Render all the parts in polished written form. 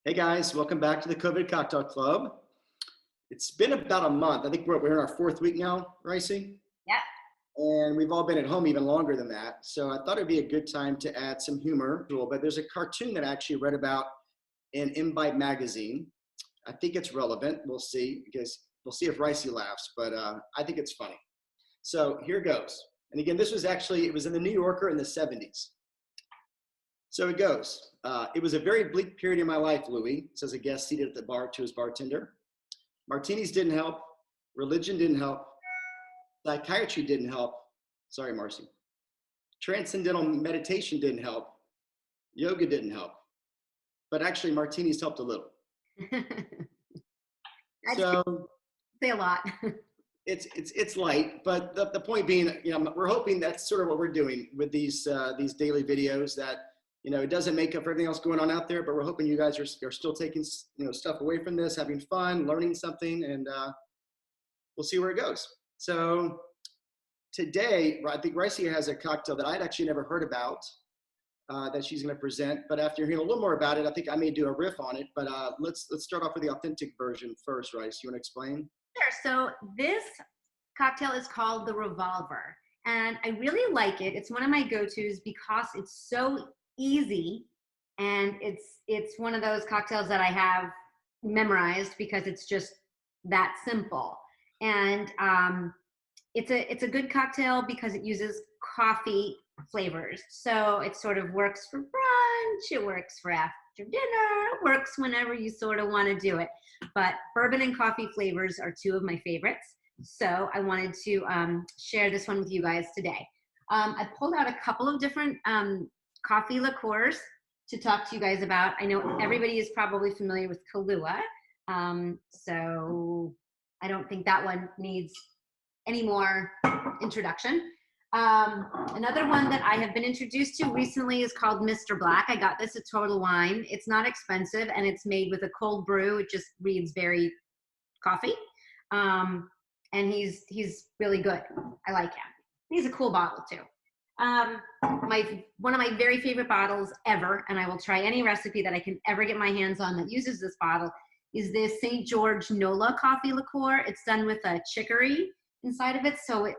Hey guys, welcome back to the COVID Cocktail Club. It's been about a month. I think we're in our fourth week now, Ricey? Yeah. And we've all been at home even longer than that. So I thought it'd be a good time to add some humor. But there's a cartoon that I actually read about in Imbibe magazine. I think it's relevant. We'll see, because we'll see if Ricey laughs, but I think it's funny. So here goes. And again, this was actually, it was in the New Yorker in the 70s. So it goes. It was a very bleak period in my life, Louis, says a guest seated at the bar to his bartender. Martinis didn't help. Religion didn't help. Psychiatry didn't help. Sorry, Marcy. Transcendental meditation didn't help. Yoga didn't help. But actually, martinis helped a little. So say a lot. it's light, but the point being, we're hoping that's sort of what we're doing with these daily videos. That it doesn't make up for everything else going on out there, but we're hoping you guys are still taking stuff away from this, having fun, learning something, and we'll see where it goes. So today, I think Ricey has a cocktail that I'd actually never heard about that she's going to present. But after hearing a little more about it, I think I may do a riff on it. But let's start off with the authentic version first, Rice. You want to explain? Sure. So this cocktail is called the Revolver, and I really like it. It's one of my go-tos because it's so easy, and it's one of those cocktails that I have memorized because it's just that simple. And it's a good cocktail because it uses coffee flavors. So it sort of works for brunch, it works for after dinner, it works whenever you sort of want to do it. But bourbon and coffee flavors are two of my favorites. So I wanted to share this one with you guys today. I pulled out a couple of different coffee liqueurs to talk to you guys about. I know everybody is probably familiar with Kahlua. So I don't think that one needs any more introduction. Another one that I have been introduced to recently is called Mr. Black. I got this at Total Wine. It's not expensive, and it's made with a cold brew. It just reads very coffee. And he's really good. I like him. He's a cool bottle too. One of my very favorite bottles ever, and I will try any recipe that I can ever get my hands on that uses this bottle, is this St. George Nola coffee liqueur. It's done with a chicory inside of it, so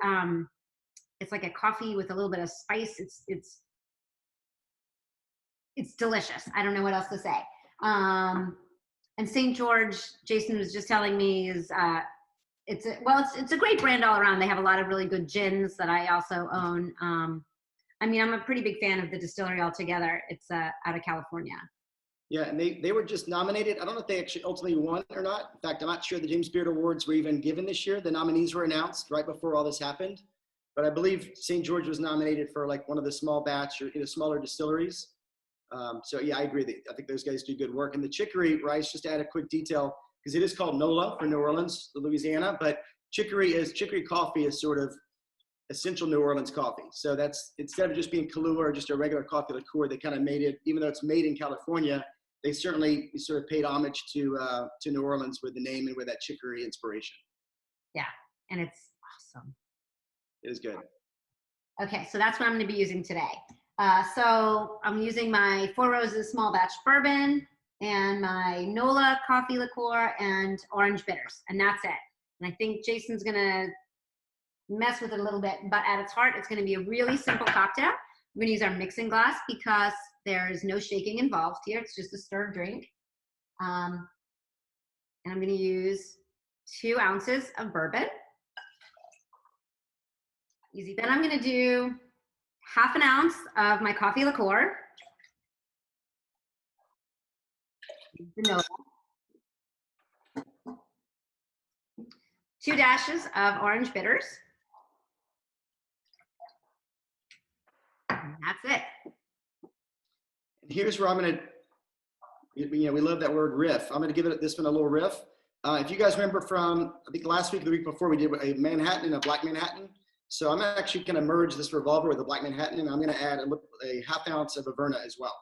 it's like a coffee with a little bit of spice. It's delicious. I don't know what else to say. And St. George, Jason was just telling me, is it's a great brand all around. They have a lot of really good gins that I also own. I mean, I'm a pretty big fan of the distillery altogether. It's out of California. Yeah, and they were just nominated. I don't know if they actually ultimately won or not. In fact, I'm not sure the James Beard Awards were even given this year. The nominees were announced right before all this happened. But I believe St. George was nominated for like one of the small batch or smaller distilleries. So yeah, I agree. I think those guys do good work. And the chicory, Rice, just to add a quick detail, because it is called Nola for New Orleans, Louisiana, but chicory coffee is sort of essential New Orleans coffee. So that's, instead of just being Kahlua or just a regular coffee liqueur, they kind of made it, even though it's made in California, they certainly sort of paid homage to New Orleans with the name and with that chicory inspiration. Yeah, and it's awesome. It is good. Okay, so that's what I'm going to be using today. So I'm using my Four Roses small batch bourbon and my Nola coffee liqueur and orange bitters, and that's it. And I think Jason's going to mess with it a little bit, but at its heart, it's going to be a really simple cocktail. We're going to use our mixing glass because there's no shaking involved here. It's just a stirred drink. And I'm going to use 2 ounces of bourbon. Easy. Then I'm going to do half an ounce of my coffee liqueur. Vanilla. 2 dashes of orange bitters. And that's it. Here's where I'm going to, we love that word riff. I'm going to give this one a little riff. If you guys remember from, I think last week or the week before, we did a Manhattan and a Black Manhattan. So I'm actually going to merge this Revolver with a Black Manhattan, and I'm going to add a half ounce of Averna as well.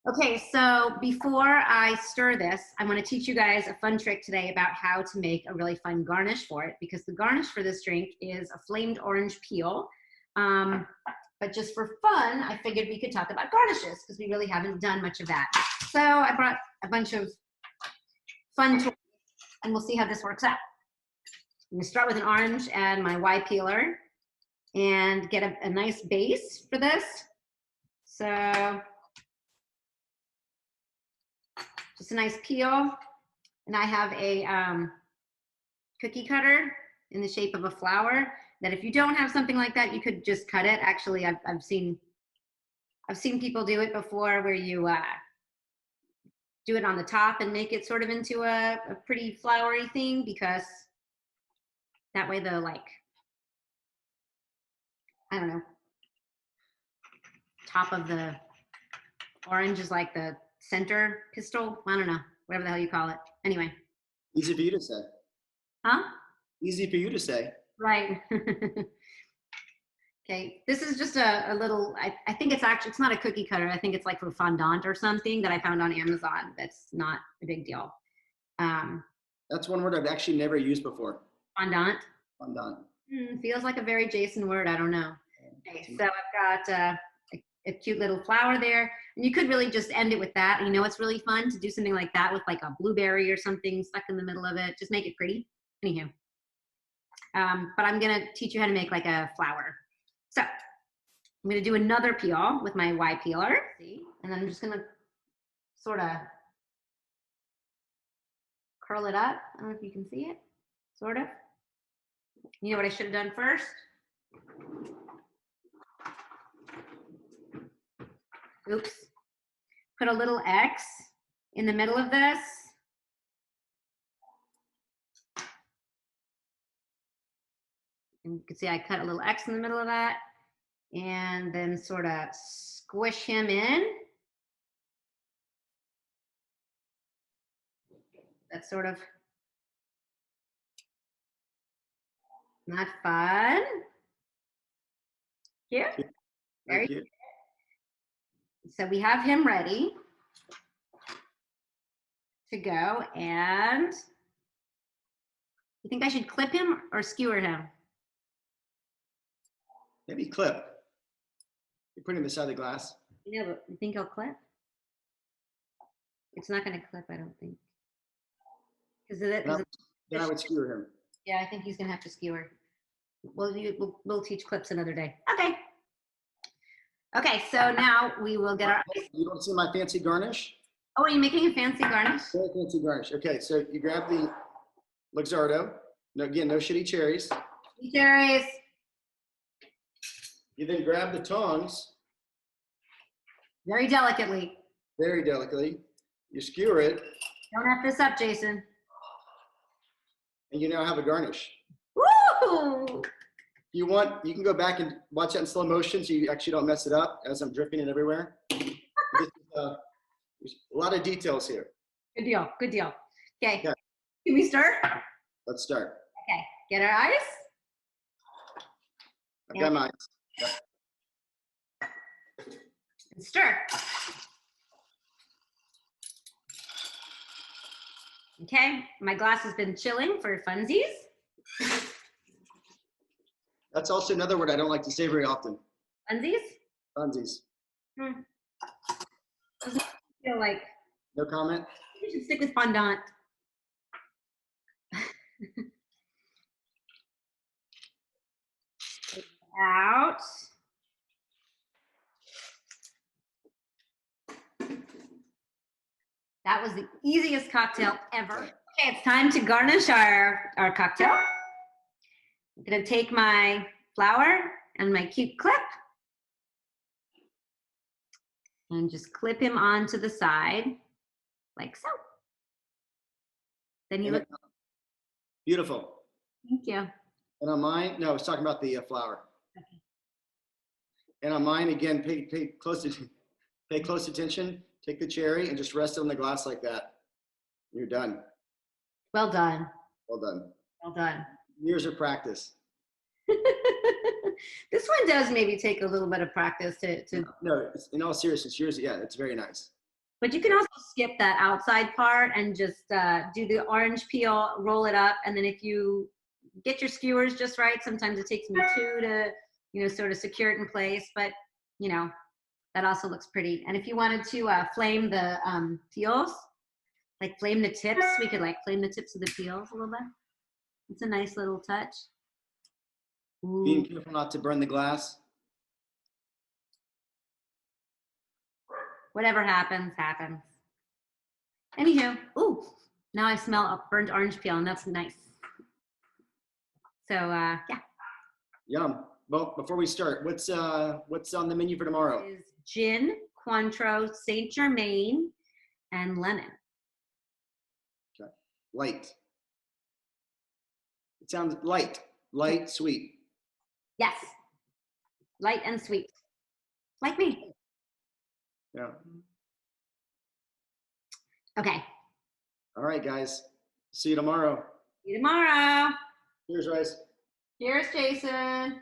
Okay, so before I stir this, I want to teach you guys a fun trick today about how to make a really fun garnish for it, because the garnish for this drink is a flamed orange peel. But but just for fun, I figured we could talk about garnishes because we really haven't done much of that. So I brought a bunch of fun toys, and we'll see how this works out. I'm gonna start with an orange and my Y peeler and get a nice base for this. So just a nice peel. And I have a cookie cutter in the shape of a flower that if you don't have something like that, you could just cut it. Actually, I've seen people do it before where you do it on the top and make it sort of into a pretty flowery thing, because that way the, like, I don't know, top of the orange is like the center pistil. I don't know, whatever the hell you call it. Anyway. Easy for you to say. Huh? Easy for you to say. Right. Okay, this is just a little, I think it's actually, it's not a cookie cutter. I think it's like for fondant or something that I found on Amazon. That's not a big deal. That's one word I've actually never used before. Fondant. Fondant. Feels like a very Jason word. I don't know. Okay, so I've got a cute little flower there. And you could really just end it with that. You know, it's really fun to do something like that with like a blueberry or something stuck in the middle of it. Just make it pretty. Anywho. But I'm gonna teach you how to make like a flower. So I'm gonna do another peel with my Y peeler. See? And then I'm just gonna sort of curl it up. I don't know if you can see it, sort of. You know what I should have done first? Oops. Put a little X in the middle of this. And you can see I cut a little X in the middle of that. And then sort of squish him in. That's sort of not fun. Here. Very good. So we have him ready to go. And you think I should clip him or skewer him? Maybe clip. You're putting him beside the glass. No, but you think he'll clip? It's not going to clip, I don't think. Then I would skewer him. Yeah, I think he's going to have to skewer. We'll teach clips another day. Okay. Okay, so now we will get our ice. You don't see my fancy garnish? Oh, are you making a fancy garnish? Very fancy garnish. Okay, so you grab the Luxardo. No, again, no shitty cherries. Cherries. You then grab the tongs. Very delicately. Very delicately. You skewer it. Don't F this up, Jason. And you now have a garnish. Woo! You want, you can go back and watch that in slow motion so you actually don't mess it up as I'm dripping it everywhere. There's a lot of details here. Good deal, good deal. Okay, Yeah. Can we start? Let's start. Okay, get our ice. I've got mine. And stir. Okay, my glass has been chilling for funsies. That's also another word I don't like to say very often. Funsies? Funsies. Doesn't feel like. No comment? We should stick with fondant. Out. That was the easiest cocktail ever. Okay, it's time to garnish our cocktail. I'm gonna take my flower and my cute clip and just clip him onto the side like so. Then you look beautiful. Thank you. And on mine, no, I was talking about the flower. Okay. And on mine, again, pay close attention. Take the cherry and just rest it on the glass like that. You're done. Well done. Well done. Well done. Years of practice. This one does maybe take a little bit of practice to. No, in all seriousness, yours, yeah, it's very nice. But you can also skip that outside part and just do the orange peel, roll it up, and then if you get your skewers just right, sometimes it takes me 2 to sort of secure it in place. But, that also looks pretty. And if you wanted to flame the peels, like flame the tips, we could like flame the tips of the peels a little bit. It's a nice little touch. Ooh. Being careful not to burn the glass. Whatever happens, happens. Anywho, ooh, now I smell a burnt orange peel, and that's nice. So, yeah. Yum. Well, before we start, what's on the menu for tomorrow? Is gin, Cointreau, Saint Germain, and lemon. Okay. Light. It sounds light, sweet. Yes. Light and sweet. Like me. Yeah. Okay. All right, guys. See you tomorrow. See you tomorrow. Cheers, Rice. Cheers, Jason.